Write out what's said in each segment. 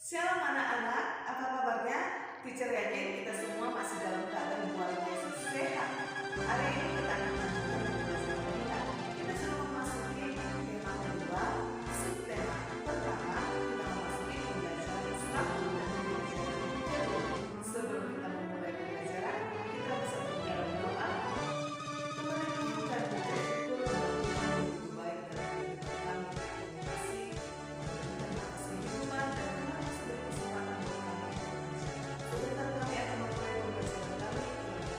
Shalom anak-anak, apa kabarnya? Teacher yakin kita semua masih dalam keadaan luar biasa sehat. Hari ini kita akan melanjutkan pembelajaran kita. Kita sudah memasuki tema kedua, subtema. Pertama, kita memasuki pembelajaran satu dan pembelajaran kedua. Sebelum kita memulai pembelajaran, kita bisa berdoa doa. Tuhan yang dan bersyukur bahwa Tuhan begitu baik dalam kehidupan kami. Terima kasih. Terima kasih Tuhan dan terima kasih berkesempatan untuk kami belajar. Sebentar kami akan memulai pembelajaran kami kepada Tuhan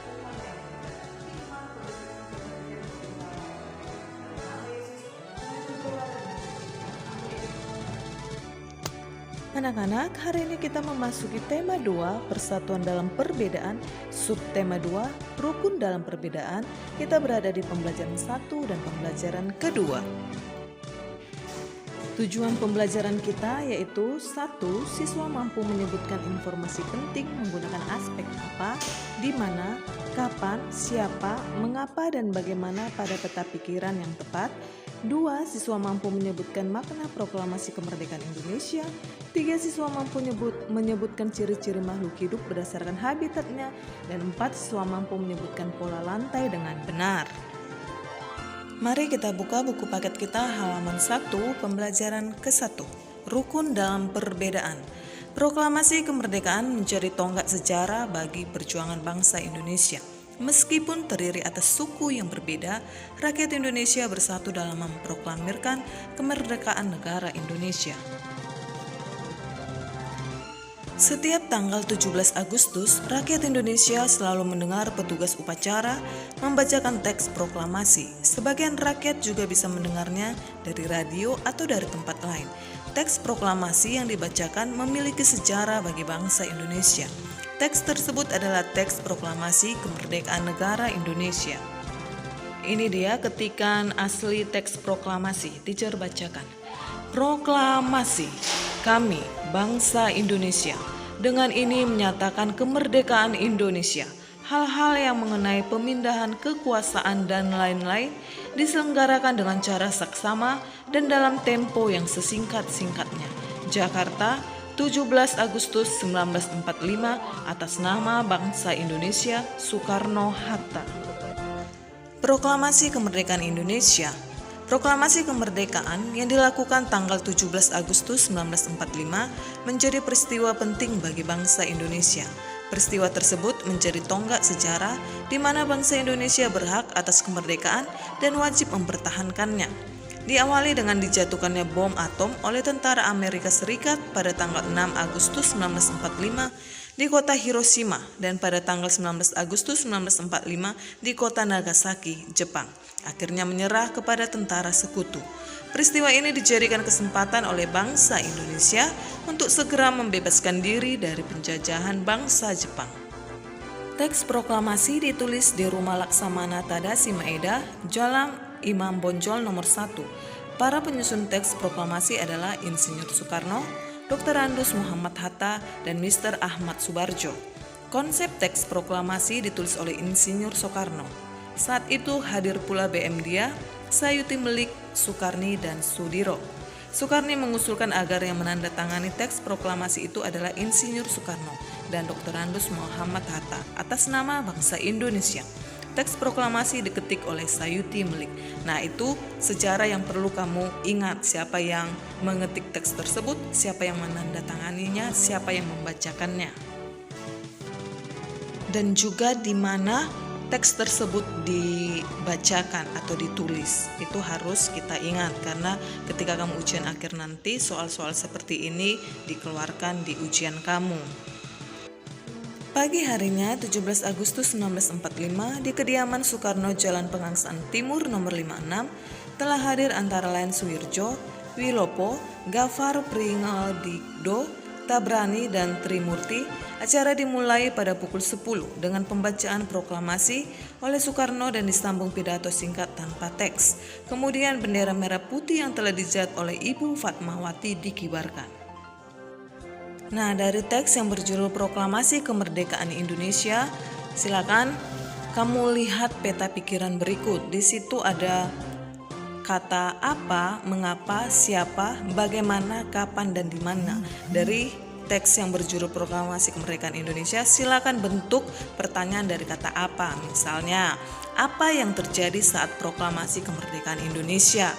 yang berkati hikmat, kebenaran, kemudian Tuhan. Dalam nama Yesus, kami berdoa dan bersyukur. Amin. Anak-anak, hari ini kita memasuki tema 2, persatuan dalam perbedaan, subtema 2, rukun dalam perbedaan. Kita berada di pembelajaran 1 dan pembelajaran kedua. Tujuan pembelajaran kita yaitu 1. Siswa mampu menyebutkan informasi penting menggunakan aspek apa, di mana, kapan, siapa, mengapa, dan bagaimana pada peta pikiran yang tepat. 2. Siswa mampu menyebutkan makna proklamasi kemerdekaan Indonesia. 3. Siswa mampu menyebutkan ciri-ciri makhluk hidup berdasarkan habitatnya. Dan 4. Siswa mampu menyebutkan pola lantai dengan benar. Mari kita buka buku paket kita halaman 1, pembelajaran ke-1. Rukun dalam perbedaan. Proklamasi kemerdekaan menjadi tonggak sejarah bagi perjuangan bangsa Indonesia. Meskipun terdiri atas suku yang berbeda, rakyat Indonesia bersatu dalam memproklamirkan kemerdekaan negara Indonesia. Setiap tanggal 17 Agustus, rakyat Indonesia selalu mendengar petugas upacara membacakan teks proklamasi. Sebagian rakyat juga bisa mendengarnya dari radio atau dari tempat lain. Teks proklamasi yang dibacakan memiliki sejarah bagi bangsa Indonesia. Teks tersebut adalah teks proklamasi kemerdekaan negara Indonesia. Ini dia ketikan asli teks proklamasi. Teacher bacakan. Proklamasi. Kami, bangsa Indonesia, dengan ini menyatakan kemerdekaan Indonesia. Hal-hal yang mengenai pemindahan kekuasaan dan lain-lain diselenggarakan dengan cara saksama dan dalam tempo yang sesingkat-singkatnya. Jakarta, 17 Agustus 1945, atas nama bangsa Indonesia, Soekarno-Hatta. Proklamasi Kemerdekaan Indonesia. Proklamasi kemerdekaan yang dilakukan tanggal 17 Agustus 1945 menjadi peristiwa penting bagi bangsa Indonesia. Peristiwa tersebut menjadi tonggak sejarah di mana bangsa Indonesia berhak atas kemerdekaan dan wajib mempertahankannya. Diawali dengan dijatuhkannya bom atom oleh tentara Amerika Serikat pada tanggal 6 Agustus 1945 di kota Hiroshima dan pada tanggal 19 Agustus 1945 di kota Nagasaki, Jepang. Akhirnya menyerah kepada tentara sekutu. Peristiwa ini dijadikan kesempatan oleh bangsa Indonesia untuk segera membebaskan diri dari penjajahan bangsa Jepang. Teks proklamasi ditulis di Rumah Laksamana Tadashi Maeda, Jalan Imam Bonjol nomor 1. Para penyusun teks proklamasi adalah Insinyur Soekarno, Dr. Andus Muhammad Hatta, dan Mr. Ahmad Subarjo. Konsep teks proklamasi ditulis oleh Insinyur Soekarno. Saat itu hadir pula BM Dia, Sayuti Melik, Sukarni, dan Sudiro. Sukarni mengusulkan agar yang menandatangani teks proklamasi itu adalah Insinyur Soekarno dan Dr. Andus Muhammad Hatta atas nama bangsa Indonesia. Teks proklamasi diketik oleh Sayuti Melik. Nah, itu sejarah yang perlu kamu ingat, siapa yang mengetik teks tersebut, siapa yang menandatanganinya, siapa yang membacakannya. Dan juga di mana teks tersebut dibacakan atau ditulis. Itu harus kita ingat karena ketika kamu ujian akhir nanti soal-soal seperti ini dikeluarkan di ujian kamu. Pagi harinya 17 Agustus 1945 di kediaman Soekarno Jalan Pegangsaan Timur nomor 56 telah hadir antara lain Suwirjo, Wilopo, Gafar Pringadikdo, Tabrani, dan Trimurti. Acara dimulai pada pukul 10 dengan pembacaan proklamasi oleh Soekarno dan disambung pidato singkat tanpa teks. Kemudian bendera merah putih yang telah dijat oleh Ibu Fatmawati dikibarkan. Nah, dari teks yang berjudul Proklamasi Kemerdekaan Indonesia, silakan kamu lihat peta pikiran berikut. Di situ ada kata apa, mengapa, siapa, bagaimana, kapan, dan di mana. Dari teks yang berjudul Proklamasi Kemerdekaan Indonesia, silakan bentuk pertanyaan dari kata apa. Misalnya, apa yang terjadi saat proklamasi kemerdekaan Indonesia?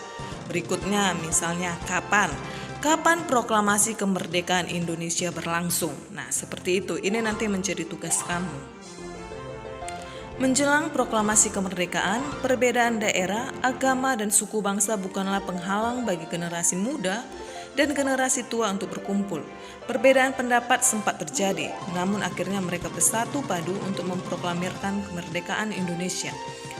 Berikutnya, misalnya, kapan? Kapan proklamasi kemerdekaan Indonesia berlangsung? Nah, seperti itu. Ini nanti menjadi tugas kamu. Menjelang proklamasi kemerdekaan, perbedaan daerah, agama, dan suku bangsa bukanlah penghalang bagi generasi muda dan generasi tua untuk berkumpul. Perbedaan pendapat sempat terjadi, namun akhirnya mereka bersatu padu untuk memproklamirkan kemerdekaan Indonesia.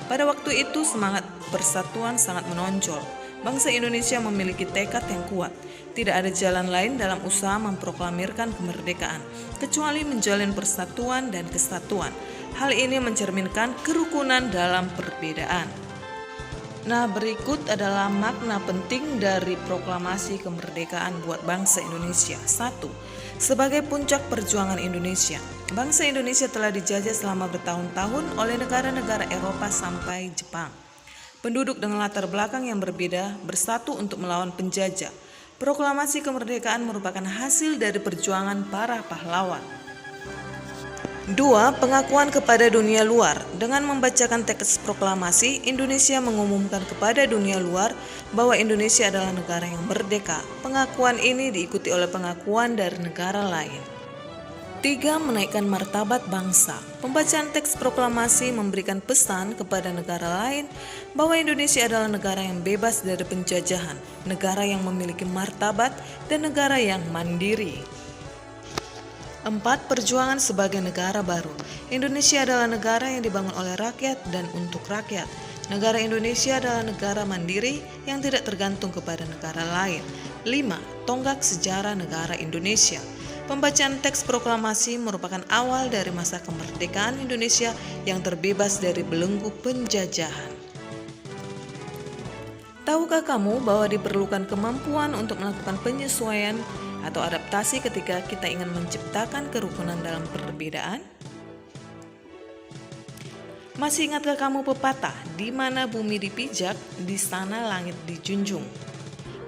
Pada waktu itu semangat persatuan sangat menonjol. Bangsa Indonesia memiliki tekad yang kuat. Tidak ada jalan lain dalam usaha memproklamirkan kemerdekaan, kecuali menjalin persatuan dan kesatuan. Hal ini mencerminkan kerukunan dalam perbedaan. Nah, berikut adalah makna penting dari proklamasi kemerdekaan buat bangsa Indonesia. 1. Sebagai puncak perjuangan Indonesia, bangsa Indonesia telah dijajah selama bertahun-tahun oleh negara-negara Eropa sampai Jepang. Penduduk dengan latar belakang yang berbeda bersatu untuk melawan penjajah. Proklamasi kemerdekaan merupakan hasil dari perjuangan para pahlawan. 2. Pengakuan kepada dunia luar. Dengan membacakan teks proklamasi, Indonesia mengumumkan kepada dunia luar bahwa Indonesia adalah negara yang merdeka. Pengakuan ini diikuti oleh pengakuan dari negara lain. 3. Menaikkan martabat bangsa. Pembacaan teks proklamasi memberikan pesan kepada negara lain bahwa Indonesia adalah negara yang bebas dari penjajahan, negara yang memiliki martabat, dan negara yang mandiri. 4. Perjuangan sebagai negara baru. Indonesia adalah negara yang dibangun oleh rakyat dan untuk rakyat. Negara Indonesia adalah negara mandiri yang tidak tergantung kepada negara lain. 5. Tonggak sejarah negara Indonesia. Pembacaan teks proklamasi merupakan awal dari masa kemerdekaan Indonesia yang terbebas dari belenggu penjajahan. Tahukah kamu bahwa diperlukan kemampuan untuk melakukan penyesuaian atau adaptasi ketika kita ingin menciptakan kerukunan dalam perbedaan? Masih ingatkah kamu pepatah, di mana bumi dipijak, di sana langit dijunjung?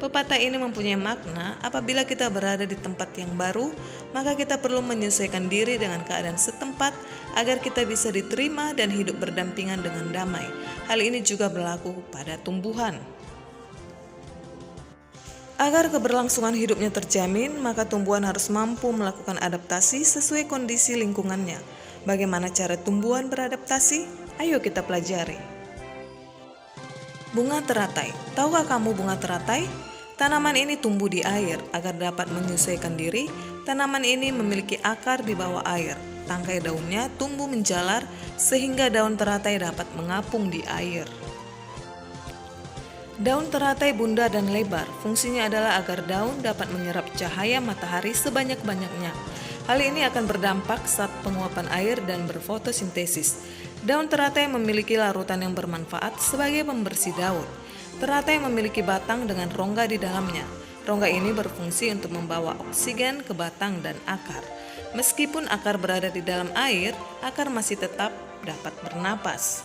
Pepatah ini mempunyai makna apabila kita berada di tempat yang baru, maka kita perlu menyesuaikan diri dengan keadaan setempat agar kita bisa diterima dan hidup berdampingan dengan damai. Hal ini juga berlaku pada tumbuhan. Agar keberlangsungan hidupnya terjamin, maka tumbuhan harus mampu melakukan adaptasi sesuai kondisi lingkungannya. Bagaimana cara tumbuhan beradaptasi? Ayo kita pelajari. Bunga teratai. Tahukah kamu bunga teratai? Tanaman ini tumbuh di air. Agar dapat menyesuaikan diri, tanaman ini memiliki akar di bawah air. Tangkai daunnya tumbuh menjalar sehingga daun teratai dapat mengapung di air. Daun teratai bundar dan lebar. Fungsinya adalah agar daun dapat menyerap cahaya matahari sebanyak-banyaknya. Hal ini akan berdampak saat penguapan air dan berfotosintesis. Daun teratai memiliki larutan yang bermanfaat sebagai pembersih daun. Teratai memiliki batang dengan rongga di dalamnya. Rongga ini berfungsi untuk membawa oksigen ke batang dan akar. Meskipun akar berada di dalam air, akar masih tetap dapat bernapas.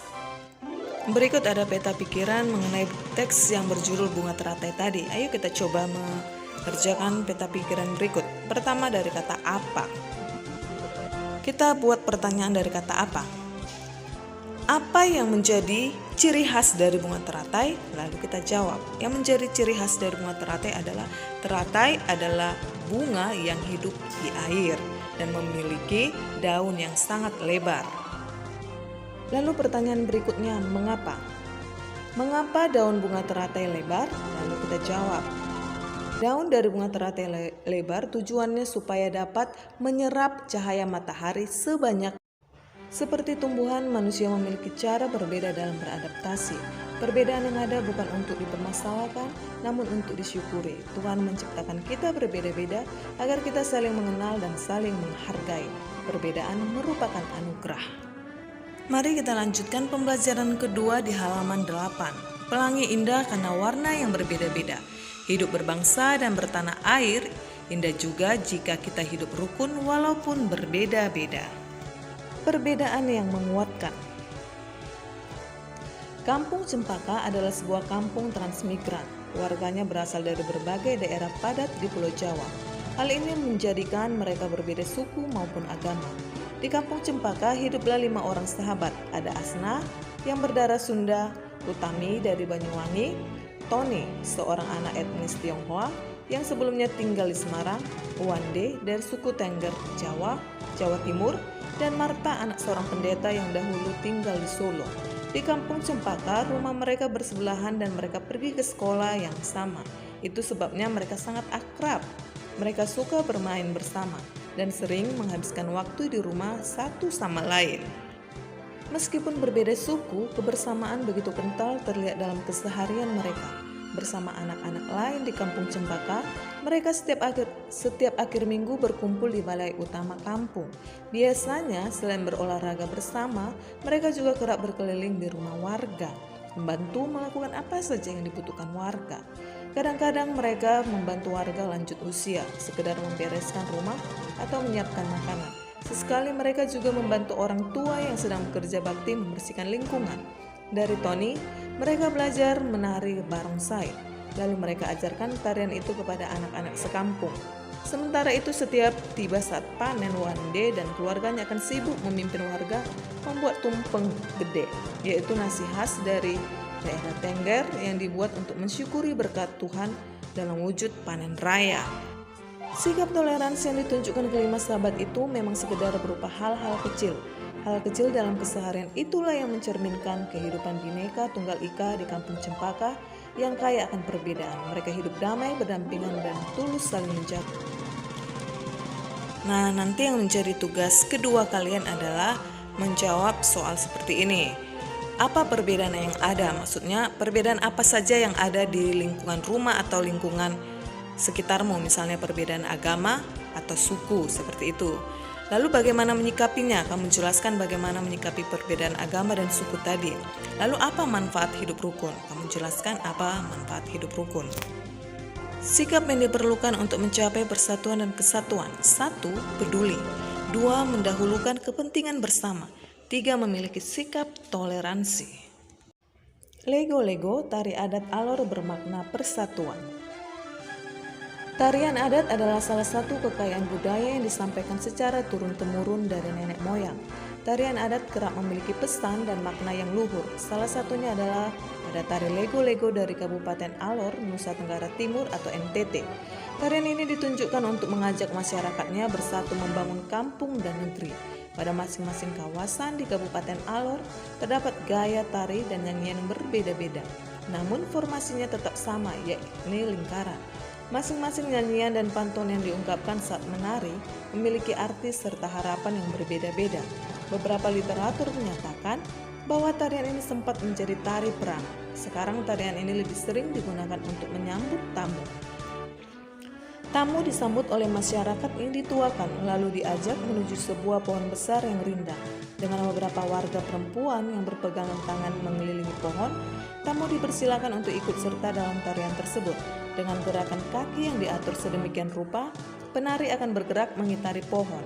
Berikut ada peta pikiran mengenai teks yang berjudul bunga teratai tadi. Ayo kita coba mengerjakan peta pikiran berikut. Pertama dari kata apa. Kita buat pertanyaan dari kata apa. Apa yang menjadi ciri khas dari bunga teratai? Lalu kita jawab. Yang menjadi ciri khas dari bunga teratai adalah bunga yang hidup di air dan memiliki daun yang sangat lebar. Lalu pertanyaan berikutnya, mengapa? Mengapa daun bunga teratai lebar? Lalu kita jawab. Daun dari bunga teratai lebar tujuannya supaya dapat menyerap cahaya matahari sebanyak. Seperti tumbuhan, manusia memiliki cara berbeda dalam beradaptasi. Perbedaan yang ada bukan untuk dipermasalahkan, namun untuk disyukuri. Tuhan menciptakan kita berbeda-beda agar kita saling mengenal dan saling menghargai. Perbedaan merupakan anugerah. Mari kita lanjutkan pembelajaran kedua di halaman 8. Pelangi indah karena warna yang berbeda-beda. Hidup berbangsa dan bertanah air, indah juga jika kita hidup rukun walaupun berbeda-beda. Perbedaan yang menguatkan. Kampung Cempaka adalah sebuah kampung transmigran. Warganya berasal dari berbagai daerah padat di Pulau Jawa. Hal ini menjadikan mereka berbeda suku maupun agama. Di kampung Cempaka hiduplah 5 orang sahabat. Ada Asna yang berdarah Sunda, Utami dari Banyuwangi, Tony seorang anak etnis Tionghoa yang sebelumnya tinggal di Semarang, Wande dari suku Tengger, Jawa Timur, dan Marta anak seorang pendeta yang dahulu tinggal di Solo. Di kampung Cempaka, rumah mereka bersebelahan dan mereka pergi ke sekolah yang sama. Itu sebabnya mereka sangat akrab. Mereka suka bermain bersama dan sering menghabiskan waktu di rumah satu sama lain. Meskipun berbeda suku, kebersamaan begitu kental terlihat dalam keseharian mereka. Bersama anak-anak lain di kampung Cempaka, mereka setiap akhir minggu berkumpul di balai utama kampung. Biasanya selain berolahraga bersama, mereka juga kerap berkeliling di rumah warga, membantu melakukan apa saja yang dibutuhkan warga. Kadang-kadang mereka membantu warga lanjut usia, sekedar membereskan rumah atau menyiapkan makanan. Sesekali mereka juga membantu orang tua yang sedang bekerja bakti membersihkan lingkungan. Dari Tony, mereka belajar menari barongsai. Lalu mereka ajarkan tarian itu kepada anak-anak sekampung. Sementara itu setiap tiba saat panen, Wande dan keluarganya akan sibuk memimpin warga membuat tumpeng gede, yaitu nasi khas dari daerah Tengger yang dibuat untuk mensyukuri berkat Tuhan dalam wujud panen raya. Sikap toleransi yang ditunjukkan kelima sahabat itu memang sekedar berupa hal-hal kecil. Hal kecil dalam keseharian itulah yang mencerminkan kehidupan Bhinneka Tunggal Ika di kampung Cempaka yang kaya akan perbedaan. Mereka hidup damai, berdampingan, dan tulus saling menjaga. Nah, nanti yang menjadi tugas kedua kalian adalah menjawab soal seperti ini. Apa perbedaan yang ada? Maksudnya perbedaan apa saja yang ada di lingkungan rumah atau lingkungan sekitarmu, misalnya perbedaan agama atau suku, seperti itu. Lalu bagaimana menyikapinya? Kamu jelaskan bagaimana menyikapi perbedaan agama dan suku tadi. Lalu apa manfaat hidup rukun? Kamu jelaskan apa manfaat hidup rukun. Sikap yang diperlukan untuk mencapai persatuan dan kesatuan. 1. Peduli. 2. Mendahulukan kepentingan bersama. 3. Memiliki sikap toleransi. Lego-lego, tari adat Alor bermakna persatuan. Tarian adat adalah salah satu kekayaan budaya yang disampaikan secara turun-temurun dari nenek moyang. Tarian adat kerap memiliki pesan dan makna yang luhur. Salah satunya adalah ada tari lego-lego dari Kabupaten Alor, Nusa Tenggara Timur atau NTT. Tarian ini ditunjukkan untuk mengajak masyarakatnya bersatu membangun kampung dan negeri. Pada masing-masing kawasan di Kabupaten Alor terdapat gaya tari dan nyanyian yang berbeda-beda. Namun formasinya tetap sama, yakni lingkaran. Masing-masing nyanyian dan pantun yang diungkapkan saat menari memiliki arti serta harapan yang berbeda-beda. Beberapa literatur menyatakan bahwa tarian ini sempat menjadi tari perang. Sekarang tarian ini lebih sering digunakan untuk menyambut tamu. Tamu disambut oleh masyarakat yang dituakan lalu diajak menuju sebuah pohon besar yang rindang. Dengan beberapa warga perempuan yang berpegangan tangan mengelilingi pohon, tamu dipersilakan untuk ikut serta dalam tarian tersebut. Dengan gerakan kaki yang diatur sedemikian rupa, penari akan bergerak mengitari pohon.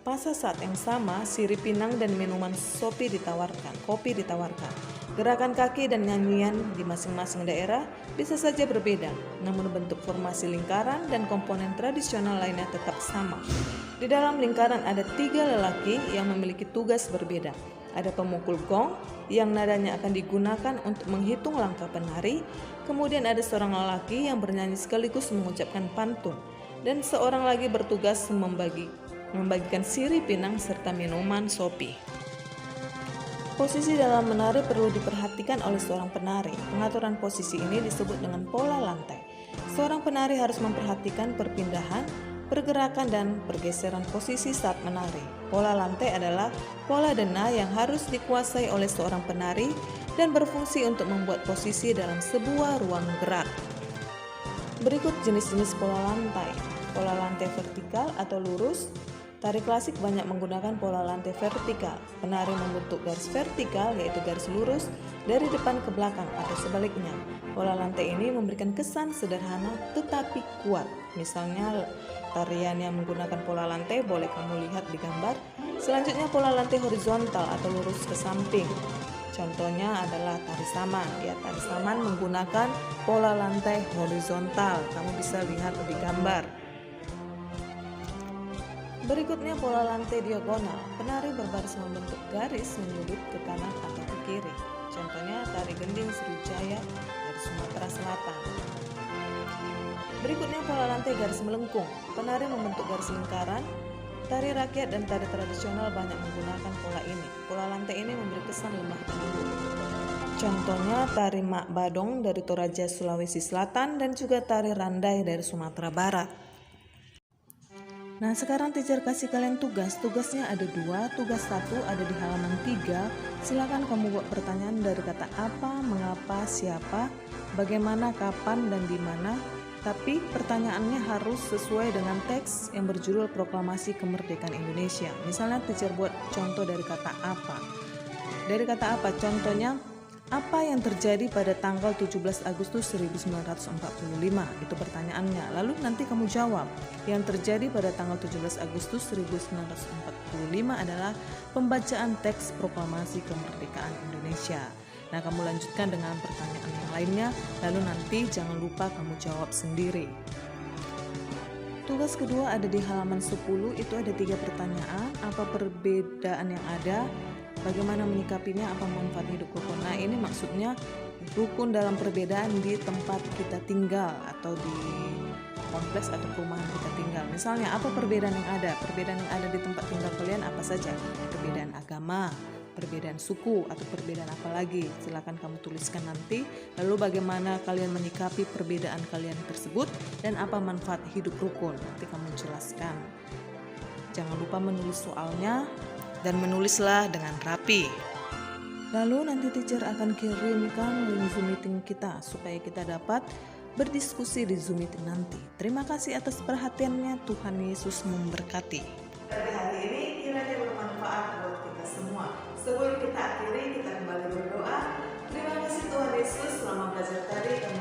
Pada saat yang sama, sirip pinang dan minuman kopi ditawarkan. Gerakan kaki dan nyanyian di masing-masing daerah bisa saja berbeda, namun bentuk formasi lingkaran dan komponen tradisional lainnya tetap sama. Di dalam lingkaran ada 3 lelaki yang memiliki tugas berbeda. Ada pemukul gong yang nadanya akan digunakan untuk menghitung langkah penari, kemudian ada seorang lelaki yang bernyanyi sekaligus mengucapkan pantun, dan seorang lagi bertugas membagikan sirip pinang serta minuman sopi. Posisi dalam menari perlu diperhatikan oleh seorang penari. Pengaturan posisi ini disebut dengan pola lantai. Seorang penari harus memperhatikan perpindahan, pergerakan, dan pergeseran posisi saat menari. Pola lantai adalah pola dena yang harus dikuasai oleh seorang penari dan berfungsi untuk membuat posisi dalam sebuah ruang gerak. Berikut jenis-jenis pola lantai. Pola lantai vertikal atau lurus. Tari klasik banyak menggunakan pola lantai vertikal. Penari membentuk garis vertikal, yaitu garis lurus dari depan ke belakang atau sebaliknya. Pola lantai ini memberikan kesan sederhana tetapi kuat. Misalnya tarian yang menggunakan pola lantai boleh kamu lihat di gambar. Selanjutnya pola lantai horizontal atau lurus ke samping. Contohnya adalah tari saman. Ya, tari saman menggunakan pola lantai horizontal. Kamu bisa lihat di gambar. Berikutnya pola lantai diagonal. Penari berbaris membentuk garis menyudut ke kanan atau ke kiri. Contohnya tari gending Sriwijaya dari Sumatera Selatan. Berikutnya pola lantai garis melengkung. Penari membentuk garis lingkaran. Tari rakyat dan tari tradisional banyak menggunakan pola ini. Pola lantai ini memberi kesan lemah dan lembut. Contohnya tari Mak Badong dari Toraja, Sulawesi Selatan dan juga tari Randai dari Sumatera Barat. Nah, sekarang teacher kasih kalian tugas. Tugasnya ada 2. Tugas 1 ada di halaman 3. Silakan kamu buat pertanyaan dari kata apa, mengapa, siapa, bagaimana, kapan, dan di mana. Tapi pertanyaannya harus sesuai dengan teks yang berjudul Proklamasi Kemerdekaan Indonesia. Misalnya teacher buat contoh dari kata apa. Dari kata apa? Contohnya, apa yang terjadi pada tanggal 17 Agustus 1945? Itu pertanyaannya. Lalu nanti kamu jawab. Yang terjadi pada tanggal 17 Agustus 1945 adalah pembacaan teks Proklamasi Kemerdekaan Indonesia. Nah, kamu lanjutkan dengan pertanyaan yang lainnya, lalu nanti jangan lupa kamu jawab sendiri. Tugas kedua ada di halaman 10, itu ada 3 pertanyaan. Apa perbedaan yang ada? Bagaimana menyikapinya? Apa manfaat hidup rukun? Nah, ini maksudnya rukun dalam perbedaan di tempat kita tinggal atau di kompleks atau perumahan kita tinggal. Misalnya, apa perbedaan yang ada? Perbedaan yang ada di tempat tinggal kalian apa saja? Perbedaan agama, perbedaan suku, atau perbedaan apa lagi? Silakan kamu tuliskan nanti. Lalu bagaimana kalian menyikapi perbedaan kalian tersebut dan apa manfaat hidup rukun? Nanti kamu jelaskan. Jangan lupa menulis soalnya dan menulislah dengan rapi. Lalu nanti teacher akan kirimkan link Zoom meeting kita supaya kita dapat berdiskusi di Zoom meeting nanti. Terima kasih atas perhatiannya. Tuhan Yesus memberkati. Dari hari ini kiranya bermanfaat buat kita semua. Sebelum kita akhiri, kita kembali berdoa. Terima kasih Tuhan Yesus, selama belajar tadi kami